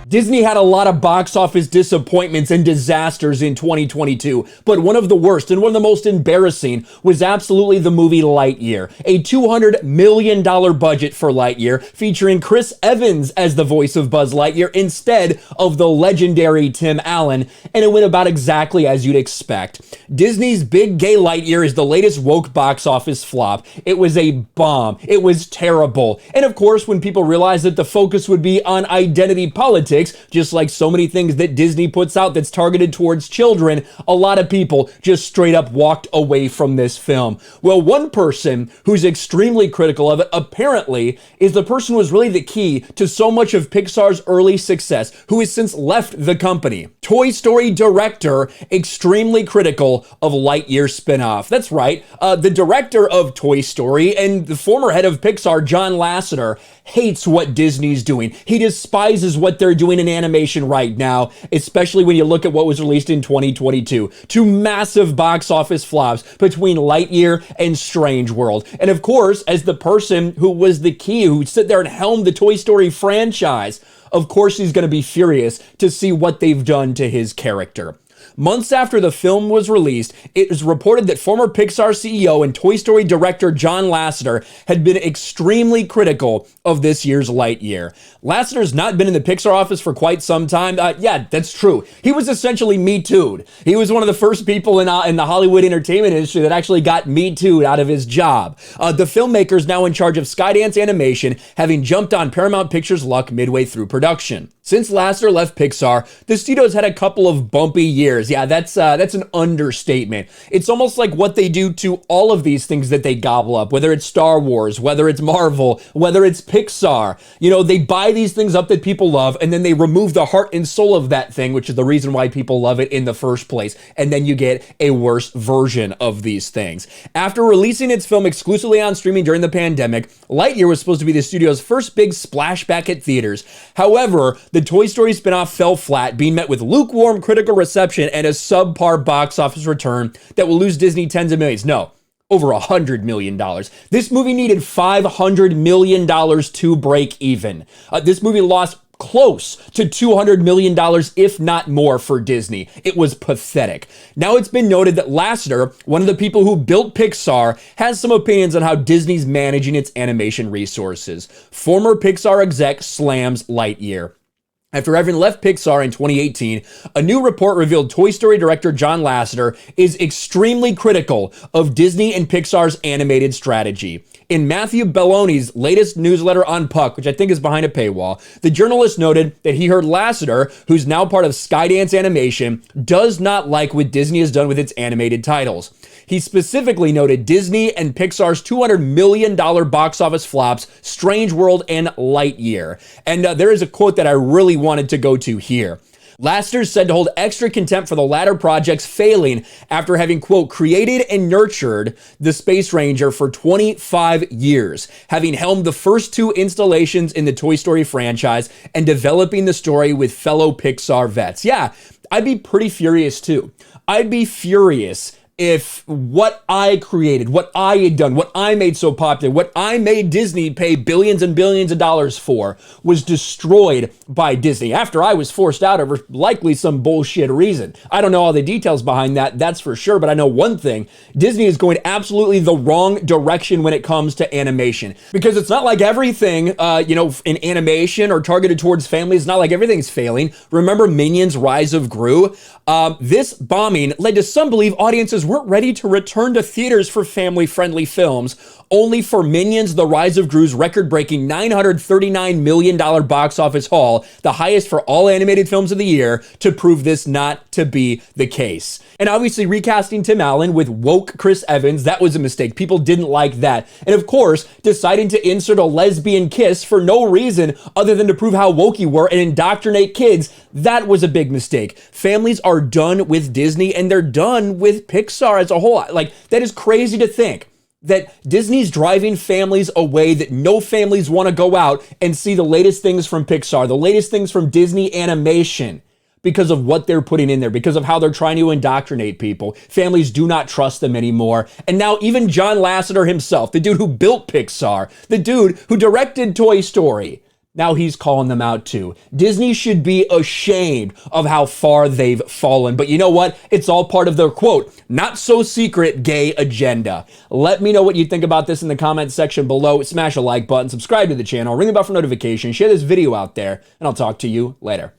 Disney had a lot of box office disappointments and disasters in 2022, but one of the worst and one of the most embarrassing was absolutely the movie Lightyear. A $200 million budget for Lightyear, featuring Chris Evans as the voice of Buzz Lightyear instead of the legendary Tim Allen, and it went about exactly as you'd expect. Disney's Big Gay Lightyear is the latest woke box office flop. It was a bomb. It was terrible. And of course, when people realized that the focus would be on identity politics, just like so many things that Disney puts out that's targeted towards children, a lot of people just straight up walked away from this film. Well, one person who's extremely critical of it apparently is the person who was really the key to so much of Pixar's early success, who has since left the company. Toy Story director, extremely critical of Lightyear spinoff. That's right, the director of Toy Story and the former head of Pixar, John Lasseter, hates what Disney's doing. He despises what they're doing in animation right now, especially when you look at what was released in 2022. Two massive box office flops between Lightyear and Strange World. And of course, as the person who was the key, who sit there and helmed the Toy Story franchise, of course he's going to be furious to see what they've done to his character. Months after the film was released, it was reported that former Pixar CEO and Toy Story director John Lasseter had been extremely critical of this year's Lightyear. Lasseter's not been in the Pixar office for quite some time. Yeah, that's true. He was essentially Me Too'd. He was one of the first people in the Hollywood entertainment industry that actually got Me Too'd out of his job. The filmmaker's now in charge of Skydance Animation, having jumped on Paramount Pictures' luck midway through production. Since Lasseter left Pixar, the studio's had a couple of bumpy years. Yeah, that's an understatement. It's almost like what they do to all of these things that they gobble up, whether it's Star Wars, whether it's Marvel, whether it's Pixar. You know, they buy these things up that people love, and then they remove the heart and soul of that thing, which is the reason why people love it in the first place. And then you get a worse version of these things. After releasing its film exclusively on streaming during the pandemic, Lightyear was supposed to be the studio's first big splashback at theaters. However, the Toy Story spinoff fell flat, being met with lukewarm critical reception and a subpar box office return that will lose Disney tens of millions. No, over $100 million. This movie needed $500 million to break even. This movie lost close to $200 million, if not more, for Disney. It was pathetic. Now it's been noted that Lasseter, one of the people who built Pixar, has some opinions on how Disney's managing its animation resources. Former Pixar exec slams Lightyear. After having left Pixar in 2018, a new report revealed Toy Story director John Lasseter is extremely critical of Disney and Pixar's animated strategy. In Matthew Belloni's latest newsletter on Puck, which I think is behind a paywall, the journalist noted that he heard Lasseter, who's now part of Skydance Animation, does not like what Disney has done with its animated titles. He specifically noted Disney and Pixar's $200 million box office flops, Strange World and Lightyear. And there is a quote that I really wanted to go to here. Lasseter said to hold extra contempt for the latter projects failing after having, quote, created and nurtured the Space Ranger for 25 years, having helmed the first two installations in the Toy Story franchise and developing the story with fellow Pixar vets. Yeah, I'd be pretty furious too. I'd be furious if what I created, what I had done, what I made so popular, what I made Disney pay billions and billions of dollars for was destroyed by Disney after I was forced out over likely some bullshit reason. I don't know all the details behind that, that's for sure, but I know one thing, Disney is going absolutely the wrong direction when it comes to animation. Because it's not like everything, in animation or targeted towards families, it's not like everything's failing. Remember Minions: Rise of Gru? This bombing led to some believe audiences weren't ready to return to theaters for family-friendly films, only for Minions: The Rise of Gru's record-breaking $939 million box office haul, the highest for all animated films of the year, to prove this not to be the case. And obviously recasting Tim Allen with woke Chris Evans, that was a mistake. People didn't like that. And of course, deciding to insert a lesbian kiss for no reason other than to prove how woke you were and indoctrinate kids, that was a big mistake. Families are done with Disney and they're done with Pixar as a whole. Like, that is crazy to think that Disney's driving families away, that no families want to go out and see the latest things from Pixar, the latest things from Disney animation, because of what they're putting in there, because of how they're trying to indoctrinate people. Families do not trust them anymore. And now even John Lasseter himself, the dude who built Pixar, the dude who directed Toy Story, Now he's calling them out too. Disney should be ashamed of how far they've fallen. But you know what? It's all part of their, quote, not so secret gay agenda. Let me know what you think about this in the comments section below. Smash a like button, subscribe to the channel, ring the bell for notifications, share this video out there, and I'll talk to you later.